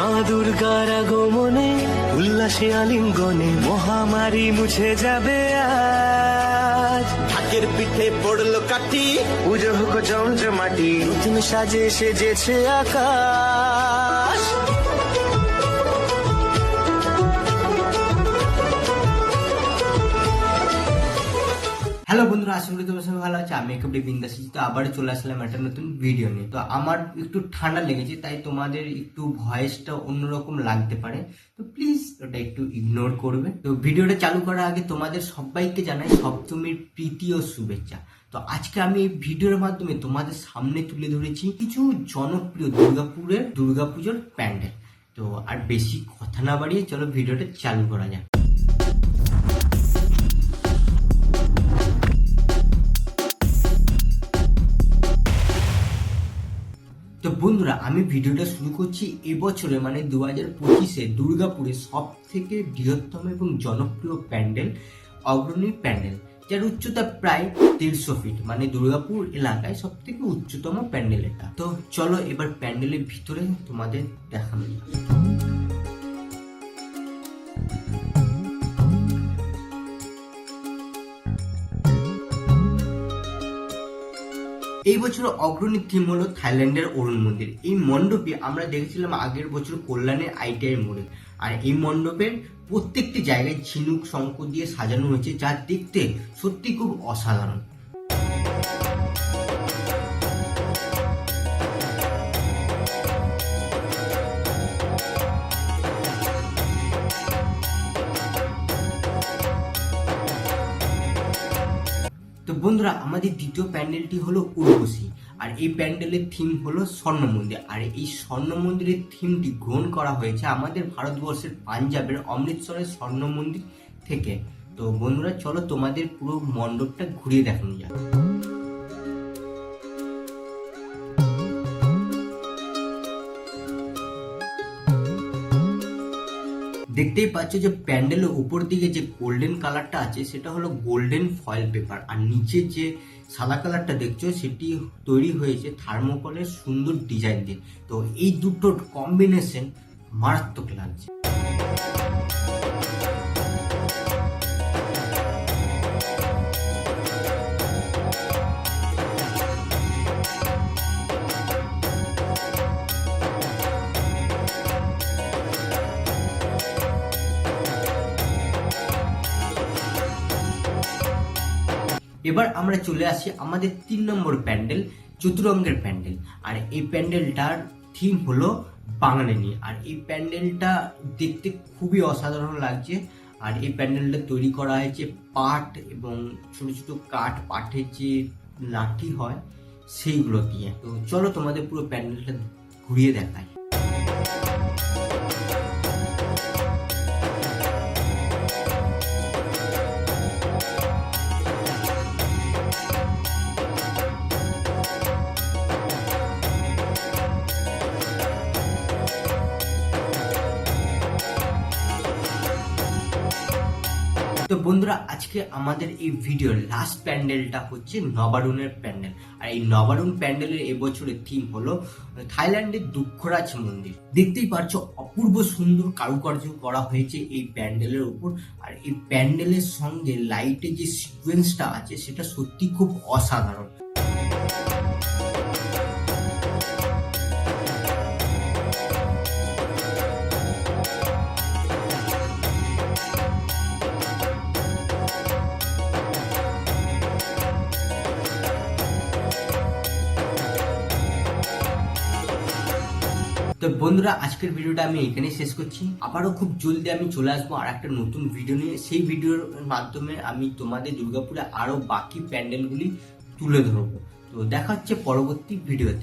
মা দুর্গার আগমনে উল্লাসে আলিঙ্গনে মহামারী মুছে যাবে আজ। ঢাকের পিঠে পড়লো কাঠি, পুজো হোক জমজমাটি, নতুন সাজে সেজেছে আকাশ। হ্যালো বন্ধুরা, আশা করি তোমার সবাই ভালো আছে। আমি একটু বিন্দাস তো আবার চলে আসলাম একটা নতুন ভিডিও নিয়ে। তো আমার একটু ঠান্ডা লেগেছে, তাই তোমাদের একটু ভয়েসটা অন্যরকম লাগতে পারে, তো প্লিজ ওটা একটু ইগনোর করবে। তো ভিডিওটা চালু করার আগে তোমাদের সবাইকে জানাই সপ্তমীর প্রীতি ও শুভেচ্ছা। তো আজকে আমি এই ভিডিওর মাধ্যমে তোমাদের সামনে তুলে ধরেছি কিছু জনপ্রিয় দুর্গাপুরের দুর্গাপুজোর প্যান্ডেল। তো আর বেশি কথা না বাড়িয়ে চলো ভিডিওটা চালু করা যাক। তো বন্ধুরা, আমি ভিডিওটা শুরু করছি এবছরে মানে 2025-এ দুর্গাপুরের সব থেকে বৃহত্তম এবং জনপ্রিয় প্যান্ডেল অগ্রণী প্যান্ডেল, যার উচ্চতা প্রায় 150 ফিট, মানে দুর্গাপুর এলাকায় সব থেকে উচ্চতম প্যান্ডেল এটা। তো চলো এবার প্যান্ডেলের ভিতরে তোমাদের দেখানো যাক। এই বছর অগ্রণী থিম হলো থাইল্যান্ডের অরুণ মন্দির। এই মণ্ডপে আমরা দেখেছিলাম আগের বছর কল্যাণের ITI মোড়ে, আর এই মণ্ডপের প্রত্যেকটি জায়গায় ঝিনুক শঙ্খ দিয়ে সাজানো হয়েছে, যা দেখতে সত্যি খুব অসাধারণ। তো বন্ধুরা, আমাদের দ্বিতীয় প্যান্ডেলটি হলো উর্বশী, আর এই প্যান্ডেলের থিম হলো স্বর্ণ মন্দির। আর এই স্বর্ণ মন্দিরের থিমটি গ্রহণ করা হয়েছে আমাদের ভারতবর্ষের পাঞ্জাবের অমৃতসরের স্বর্ণ মন্দির থেকে। তো বন্ধুরা চলো তোমাদের পুরো মণ্ডপটা ঘুরিয়ে দেখানো যাক। দেখতেই পাচ্ছ যে প্যান্ডেলের উপর দিকে যে গোল্ডেন কালারটা আছে সেটা হলো গোল্ডেন ফয়েল পেপার, আর নিচে যে সাদা কালারটা দেখছো সেটি তৈরি হয়েছে থার্মোকলের সুন্দর ডিজাইন দিয়ে। তো এই দুটোর কম্বিনেশন মারাত্মক লাগছে। এবার আমরা চলে আসি আমাদের 3 নম্বর প্যান্ডেল, চতুরঙ্গের প্যান্ডেল। আর এই প্যান্ডেলটার থিম হলো বাঙালি, আর এই প্যান্ডেলটা দেখতে খুবই অসাধারণ লাগছে। আর এই প্যান্ডেলটা তৈরি করা হয়েছে পাট এবং ছোট ছোট পাটের যে লাঠি হয় সেইগুলো দিয়ে। তো চলো তোমাদের পুরো প্যান্ডেলটা ঘুরিয়ে দেখাই। তো বন্ধুরা, আজকে আমাদের এই ভিডিওর লাস্ট প্যান্ডেলটা হচ্ছে নবারুণের প্যান্ডেল। আর এই নবারুণ প্যান্ডেলের এবছরের থিম হলো থাইল্যান্ডের দুঃখরাজ মন্দির। দেখতেই পাচ্ছ অপূর্ব সুন্দর কারুকার্য করা হয়েছে এই প্যান্ডেলের উপর। আর এই প্যান্ডেলের সঙ্গে লাইটের যে সিকোয়েন্সটা আছে সেটা সত্যি খুব অসাধারণ। তো বন্ধুরা, আজকের ভিডিওটা আমি এখানে শেষ করছি। আবারও খুব জলদি আমি চলে আসবো আর একটা নতুন ভিডিও নিয়ে। সেই ভিডিওর মাধ্যমে আমি তোমাদের দুর্গাপুরে আরো বাকি প্যান্ডেলগুলি তুলে ধরবো। তো দেখা হচ্ছে পরবর্তী ভিডিওতে।